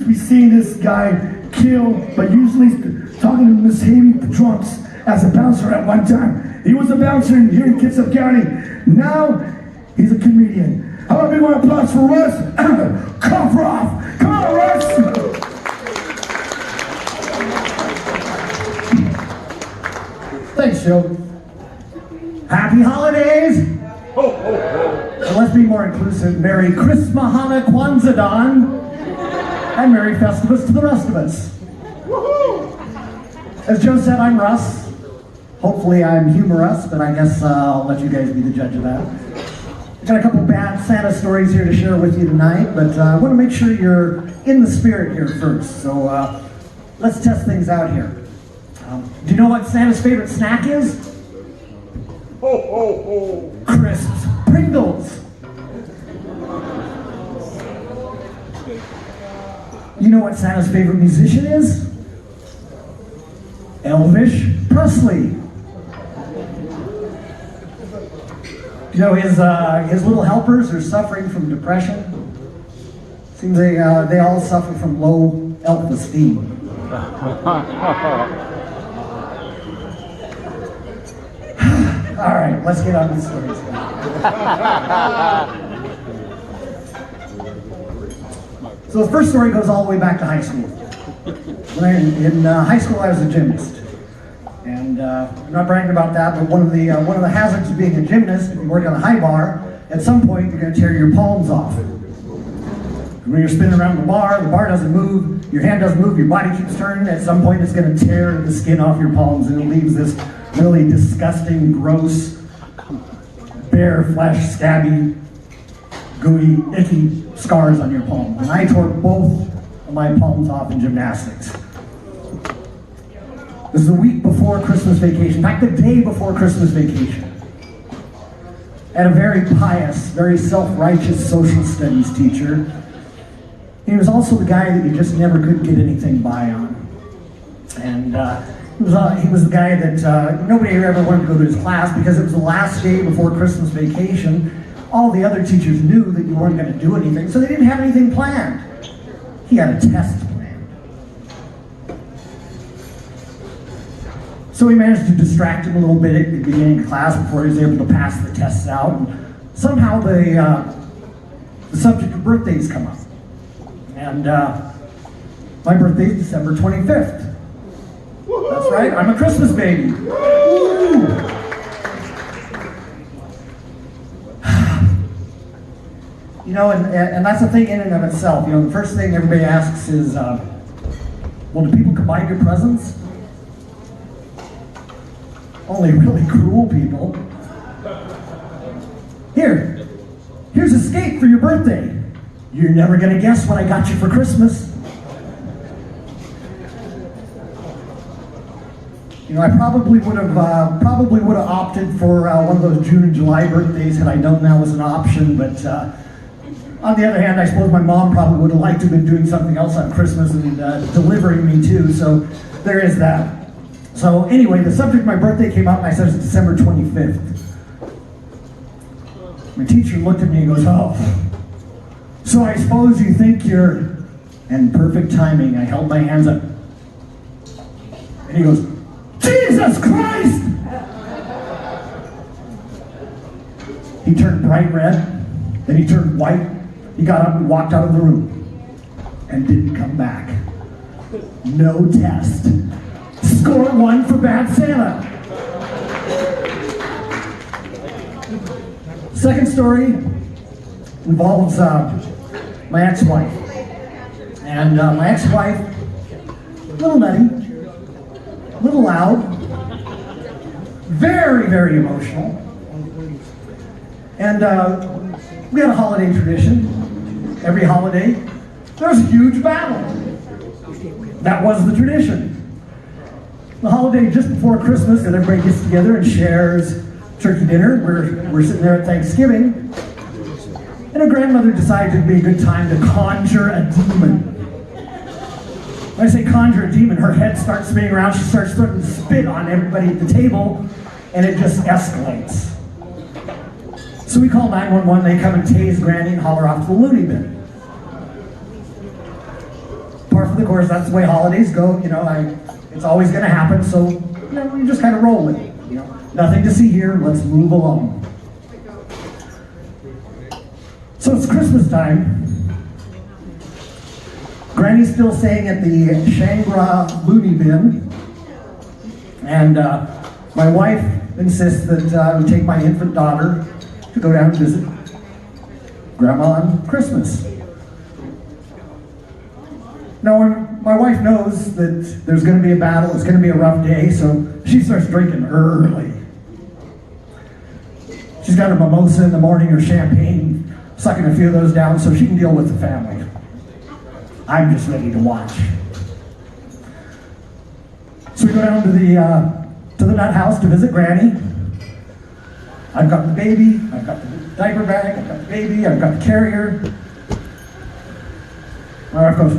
to be seeing this guy kill, but usually talking to Miss Haley, the drunks, as a bouncer at one time. He was a bouncer here in Kitsap County. Now, he's a comedian. How about a big round of applause for Russ Kofroff? Come on, Russ! Thanks, Joe. Happy holidays! And let's be more inclusive. Merry Christmahana Kwanzaa and Merry Festivus to the rest of us. As Joe said, I'm Russ. Hopefully I'm humorous, but I guess I'll let you guys be the judge of that. I've got a couple bad Santa stories here to share with you tonight, but I want to make sure you're in the spirit here first. So let's test things out here. Do you know what Santa's favorite snack is? Ho, ho, ho. Crisps. Pringles. You know what Santa's favorite musician is? Elvis Presley. You know, his little helpers are suffering from depression. Seems they all suffer from low self-esteem. All right, let's get on to the stories. So the first story goes all the way back to high school. In high school, I was a gymnast. And I'm not bragging about that, but one of the hazards of being a gymnast, if you work on a high bar, at some point you're going to tear your palms off. When you're spinning around the bar doesn't move, your hand doesn't move, your body keeps turning. At some point it's going to tear the skin off your palms, and it leaves this really disgusting, gross, bare flesh, scabby, gooey, icky scars on your palm. And I tore both of my palms off in gymnastics. This is a week before Christmas vacation, in fact, the day before Christmas vacation. I had a very pious, very self-righteous social studies teacher. He was also the guy that you just never could get anything by on. And he was the guy that nobody ever wanted to go to his class because it was the last day before Christmas vacation. All the other teachers knew that you weren't going to do anything, so they didn't have anything planned. He had a test planned. So we managed to distract him a little bit at the beginning of class before he was able to pass the tests out. And somehow the subject of birthdays come up. And my birthday is December 25th. That's right, I'm a Christmas baby. Woo! You know, and that's the thing in and of itself. You know, the first thing everybody asks is, well, do people come buy your presents? Only really cruel people. Here's a skate for your birthday. You're never gonna guess what I got you for Christmas. You know, I probably would have opted for one of those June and July birthdays had I known that was an option, but on the other hand, I suppose my mom probably would have liked to have been doing something else on Christmas and delivering me too, so there is that. So anyway, the subject of my birthday came up and I said it's December 25th. My teacher looked at me and goes, oh, so I suppose you think you're, and perfect timing, I held my hands up. And he goes, Jesus Christ! He turned bright red, then he turned white. He got up and walked out of the room and didn't come back. No test. Score 1 for bad Santa. Second story involves my ex-wife. And my ex-wife, a little nutty, a little loud, very, very emotional. And we had a holiday tradition. Every holiday, there was a huge battle. That was the tradition. The holiday just before Christmas, that everybody gets together and shares turkey dinner. We're sitting there at Thanksgiving. And her grandmother decided it'd be a good time to conjure a demon. When I say conjure a demon, her head starts spinning around, she starts starting to spit on everybody at the table, and it just escalates. So we call 911, they come and tase Granny and haul her off to the loony bin. par for the course. That's the way holidays go. You know, it's always going to happen. So, you know, you just kind of roll with it. You know, nothing to see here. Let's move along. So it's Christmas time. Granny's still staying at the Shangri-La Looney Bin. And my wife insists that I would take my infant daughter to go down and visit Grandma on Christmas. Now, when my wife knows that there's going to be a battle, it's going to be a rough day, so she starts drinking early. She's got her mimosa in the morning or champagne, sucking a few of those down so she can deal with the family. I'm just ready to watch. So we go down to the nut house to visit Granny. I've got the baby, I've got the diaper bag, I've got the baby, I've got the carrier. My wife goes,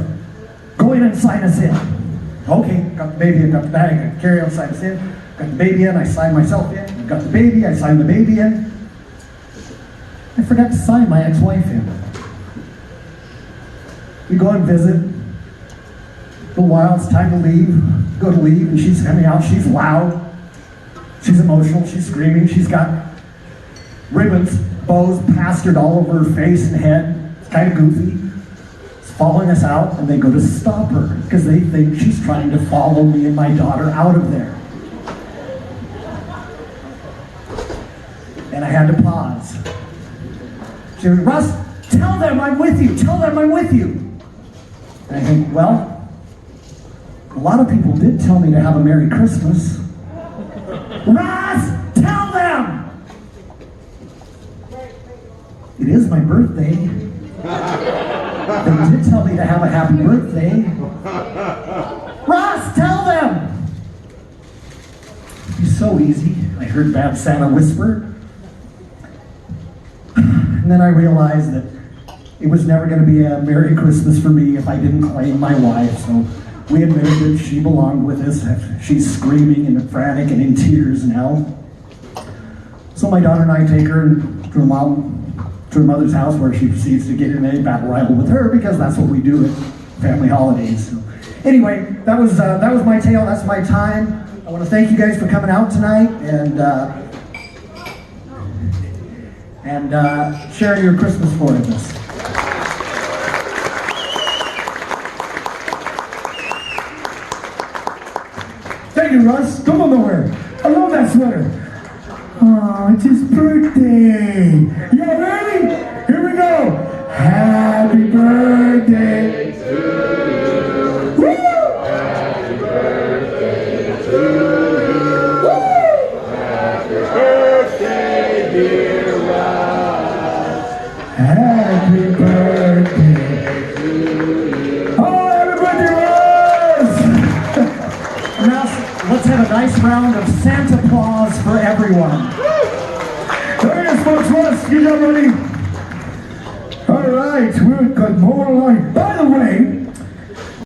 go in and sign us in. Okay, got the baby, I've got the bag, I've got the carrier, I'll sign us in. Got the baby in, I sign myself in. I've got the baby, I sign the baby in. I forgot to sign my ex-wife in. We go and visit. A little while, it's time to leave. Go to leave, and she's coming out. She's loud. She's emotional. She's screaming. She's got ribbons, bows plastered all over her face and head. It's kind of goofy. It's following us out, and they go to stop her because they think she's trying to follow me and my daughter out of there. And I had to pause. She said, Russ, tell them I'm with you. Tell them I'm with you. And I think, well, a lot of people did tell me to have a Merry Christmas. Russ, tell them! It is my birthday. They did tell me to have a happy birthday. Russ, tell them! It's so easy. I heard Bad Santa whisper. And then I realized that it was never going to be a Merry Christmas for me if I didn't claim my wife. So we admitted that she belonged with us. She's screaming and frantic and in tears now. So my daughter and I take her to her mother's house where she proceeds to get in a battle rival with her because that's what we do at family holidays. So anyway, that was my tale. That's my time. I want to thank you guys for coming out tonight and sharing your Christmas for us. Thank you, Russ. Come on over. I love that sweater. Oh, it's his birthday. You ready? Here we go. Happy birthday to you. Woo! Happy birthday to you. Woo! Happy birthday, dear Russ. Happy birthday to you. Oh, happy birthday, Russ! Now, let's have a nice round of Santa Claus for everyone. There it is, folks. Russ, you got ready? All right, we've got more along. By the way,